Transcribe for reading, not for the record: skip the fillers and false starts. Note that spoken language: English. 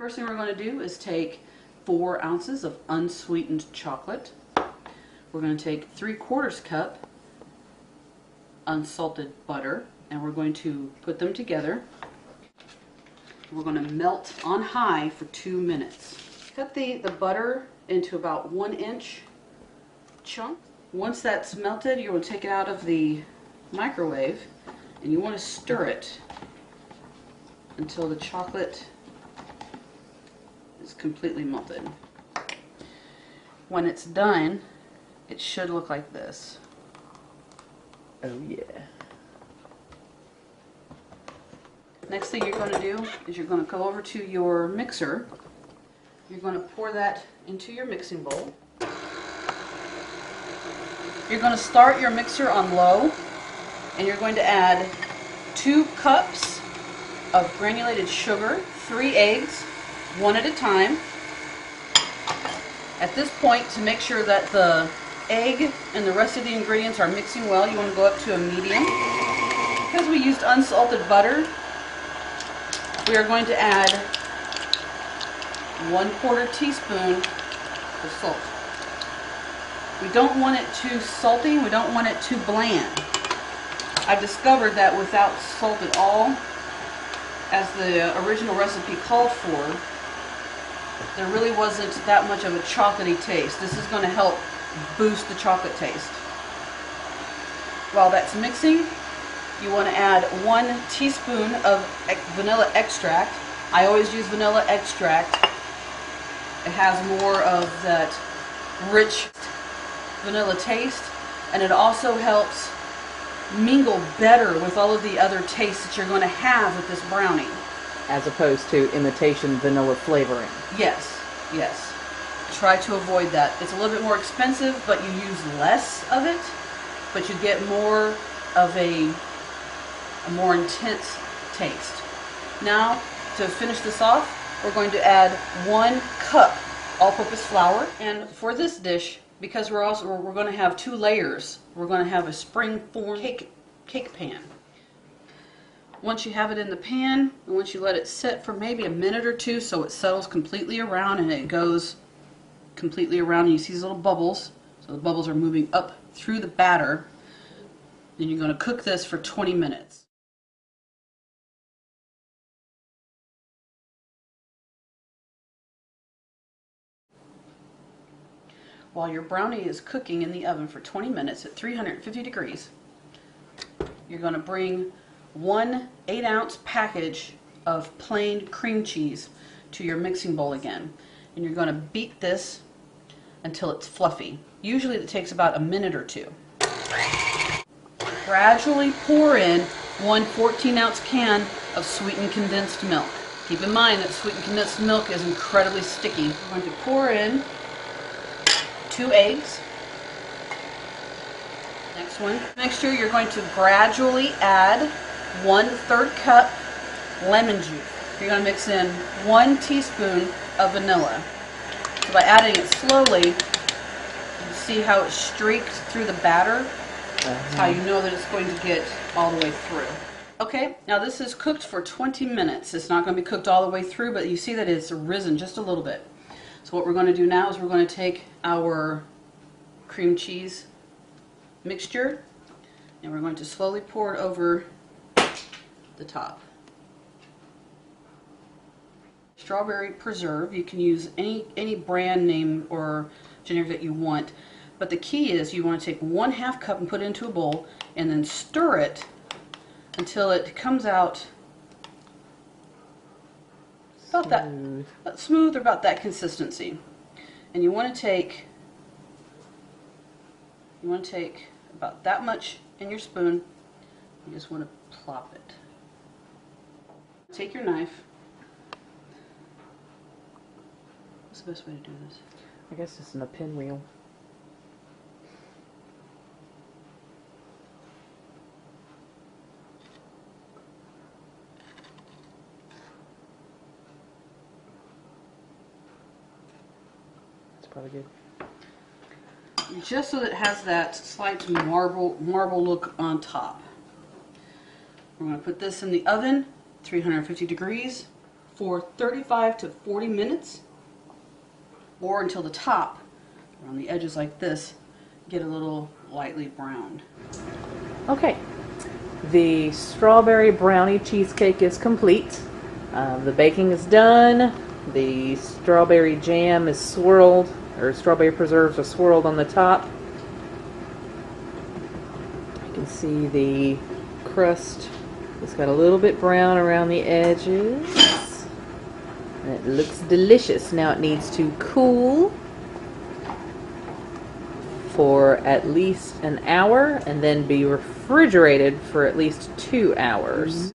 First thing we're going to do is take 4 ounces of unsweetened chocolate. We're going to take 3/4 cup unsalted butter, and we're going to put them together. We're going to melt on high for 2 minutes. Cut the butter into about 1-inch chunks. Once that's melted, you will take it out of the microwave, and you want to stir it until the chocolate is completely melted. When it's done, it should look like this. Oh yeah. Next thing you're going to do is you're going to go over to your mixer. You're going to pour that into your mixing bowl. You're going to start your mixer on low, and you're going to add 2 cups of granulated sugar, 3 eggs, 1 at a time. At this point, to make sure that the egg and the rest of the ingredients are mixing well, you want to go up to a medium. Because we used unsalted butter, we are going to add 1/4 teaspoon of salt. We don't want it too salty, we don't want it too bland. I've discovered that without salt at all, as the original recipe called for, there really wasn't that much of a chocolatey taste. This is going to help boost the chocolate taste. While that's mixing, you want to add 1 teaspoon of vanilla extract. I always use vanilla extract. It has more of that rich vanilla taste, and it also helps mingle better with all of the other tastes that you're going to have with this brownie. As opposed to imitation vanilla flavoring. Yes, yes. Try to avoid that. It's a little bit more expensive, but you use less of it, but you get more of a more intense taste. Now, to finish this off, we're going to add 1 cup all-purpose flour. And for this dish, because we're going to have 2 layers, we're going to have a spring-form cake pan. Once you have it in the pan, and once you let it sit for maybe a minute or 2 so it settles completely around and it goes completely around, and you see these little bubbles, so the bubbles are moving up through the batter, then you're going to cook this for 20 minutes. While your brownie is cooking in the oven for 20 minutes at 350 degrees, you're going to bring 1 8-ounce package of plain cream cheese to your mixing bowl again. And you're going to beat this until it's fluffy. Usually it takes about a minute or 2. Gradually pour in 1 14-ounce can of sweetened condensed milk. Keep in mind that sweetened condensed milk is incredibly sticky. We're going to pour in 2 eggs. Next one. Mixture, you're going to gradually add 1/3 cup lemon juice. You're going to mix in 1 teaspoon of vanilla. So by adding it slowly, you see how it's streaked through the batter. That's how you know that it's going to get all the way through. Okay, now this is cooked for 20 minutes. It's not going to be cooked all the way through, but you see that it's risen just a little bit. So what we're going to do now is we're going to take our cream cheese mixture and we're going to slowly pour it over the top. Strawberry preserve, you can use any brand name or generic that you want, but the key is you want to take 1/2 cup and put it into a bowl and then stir it until it comes out about that smooth, or about that consistency. And you want to take about that much in your spoon. You just want to plop it. Take your knife. What's the best way to do this? I guess it's in a pinwheel. Probably good. Just so that it has that slight marble look on top. We're going to put this in the oven, 350 degrees, for 35 to 40 minutes, or until the top, around the edges like this, get a little lightly browned. Okay, the strawberry brownie cheesecake is complete. The baking is done. The strawberry jam is swirled, or strawberry preserves are swirled on the top. You can see the crust. It's got a little bit brown around the edges. And it looks delicious. Now it needs to cool for at least an hour and then be refrigerated for at least 2 hours.